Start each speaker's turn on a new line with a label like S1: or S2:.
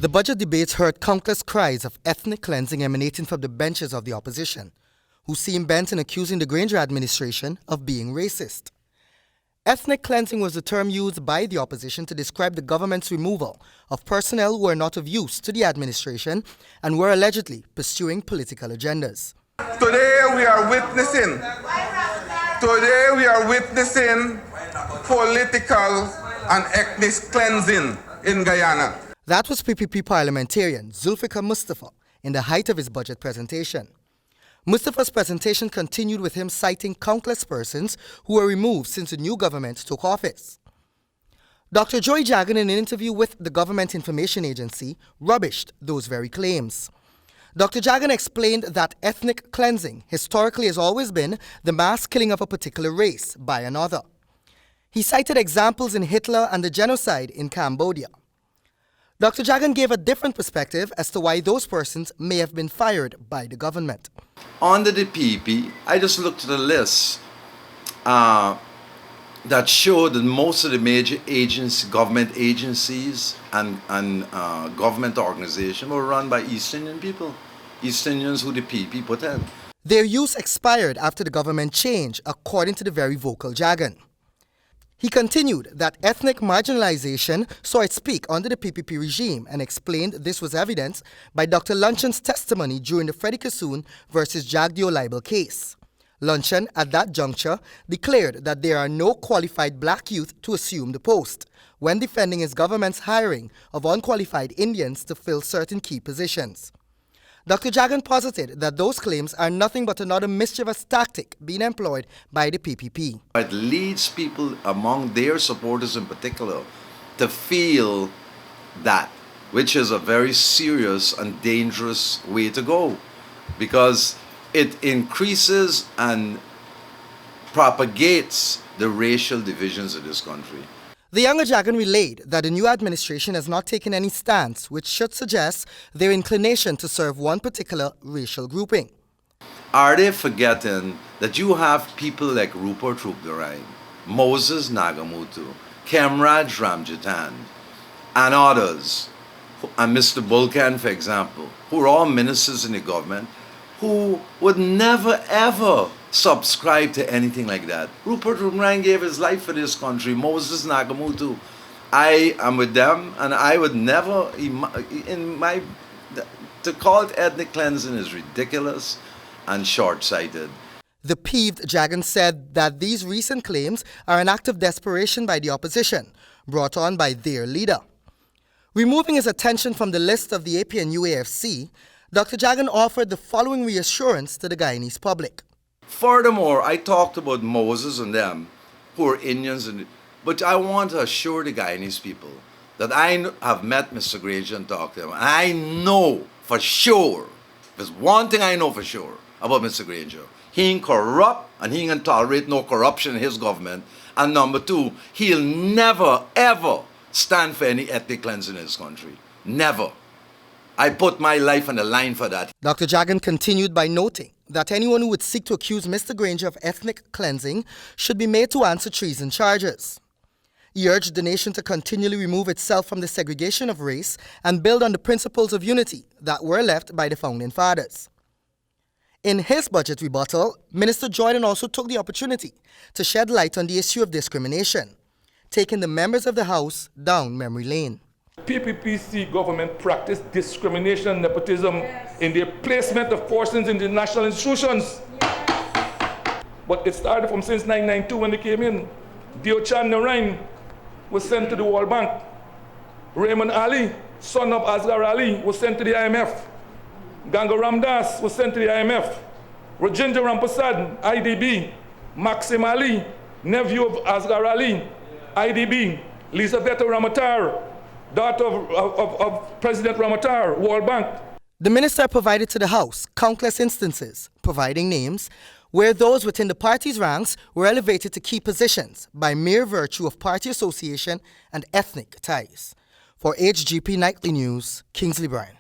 S1: The budget debates heard countless cries of ethnic cleansing emanating from the benches of the opposition, who seem bent in accusing the Granger administration of being racist. Ethnic cleansing was the term used by the opposition to describe the government's removal of personnel who were not of use to the administration and were allegedly pursuing political agendas.
S2: Today we are witnessing political and ethnic cleansing in Guyana.
S1: That was PPP parliamentarian Zulfikar Mustafa in the height of his budget presentation. Mustafa's presentation continued with him citing countless persons who were removed since the new government took office. Dr. Joy Jagan, in an interview with the Government Information Agency, rubbished those very claims. Dr. Jagan explained that ethnic cleansing historically has always been the mass killing of a particular race by another. He cited examples in Hitler and the genocide in Cambodia. Dr. Jagan gave a different perspective as to why those persons may have been fired by the government.
S3: Under the PPP, I just looked at the list that showed that most of the major government agencies and government organizations were run by East Indian people, East Indians who the PPP put in.
S1: Their use expired after the government change, according to the very vocal Jagan. He continued that ethnic marginalization saw its peak under the PPP regime and explained this was evidenced by Dr. Lunchen's testimony during the Freddie Kassoon versus Jagdeo libel case. Lunchen, at that juncture, declared that there are no qualified black youth to assume the post when defending his government's hiring of unqualified Indians to fill certain key positions. Dr. Jagan posited that those claims are nothing but another mischievous tactic being employed by the PPP.
S3: It leads people, among their supporters in particular, to feel that, which is a very serious and dangerous way to go, because it increases and propagates the racial divisions of this country.
S1: The younger Jagan relayed that the new administration has not taken any stance which should suggest their inclination to serve one particular racial grouping.
S3: Are they forgetting that you have people like Rupert Rupnarai, Moses Nagamutu, Kemraj Ramjatan, and others, and Mr. Bulkan, for example, who are all ministers in the government, who would never ever subscribe to anything like that. Rupert Rupnarai gave his life for this country. Moses Nagamutu, I am with them, and I would never, to call it ethnic cleansing is ridiculous and short-sighted.
S1: The peeved Jagan said that these recent claims are an act of desperation by the opposition, brought on by their leader. Removing his attention from the list of the APNU-AFC, Dr. Jagan offered the following reassurance to the Guyanese public.
S3: Furthermore, I talked about Moses and them, who are Indians, but I want to assure the Guyanese people that I have met Mr. Granger and talked to him. And I know for sure, there's one thing I know for sure about Mr. Granger. He ain't corrupt, and he ain't tolerate no corruption in his government. And number two, he'll never, ever stand for any ethnic cleansing in this country. Never. I put my life on the line for that.
S1: Dr. Jagan continued by noting that anyone who would seek to accuse Mr. Granger of ethnic cleansing should be made to answer treason charges. He urged the nation to continually remove itself from the segregation of race and build on the principles of unity that were left by the founding fathers. In his budget rebuttal, Minister Jordan also took the opportunity to shed light on the issue of discrimination, taking the members of the House down memory lane.
S4: PPPC government practice discrimination and nepotism in the placement of persons in the national institutions. But it started from since 1992 when they came in. Diochan Narain was sent to the World Bank. Raymond Ali, son of Asghar Ali, was sent to the IMF. Ganga Ramdas was sent to the IMF. Rajendra Rampasad, IDB. Maxim Ali, nephew of Asghar Ali, IDB. Lizaveta Ramatar, daughter of President Ramatar, World Bank.
S1: The minister provided to the House countless instances, providing names, where those within the party's ranks were elevated to key positions by mere virtue of party association and ethnic ties. For HGP Nightly News, Kingsley Bryan.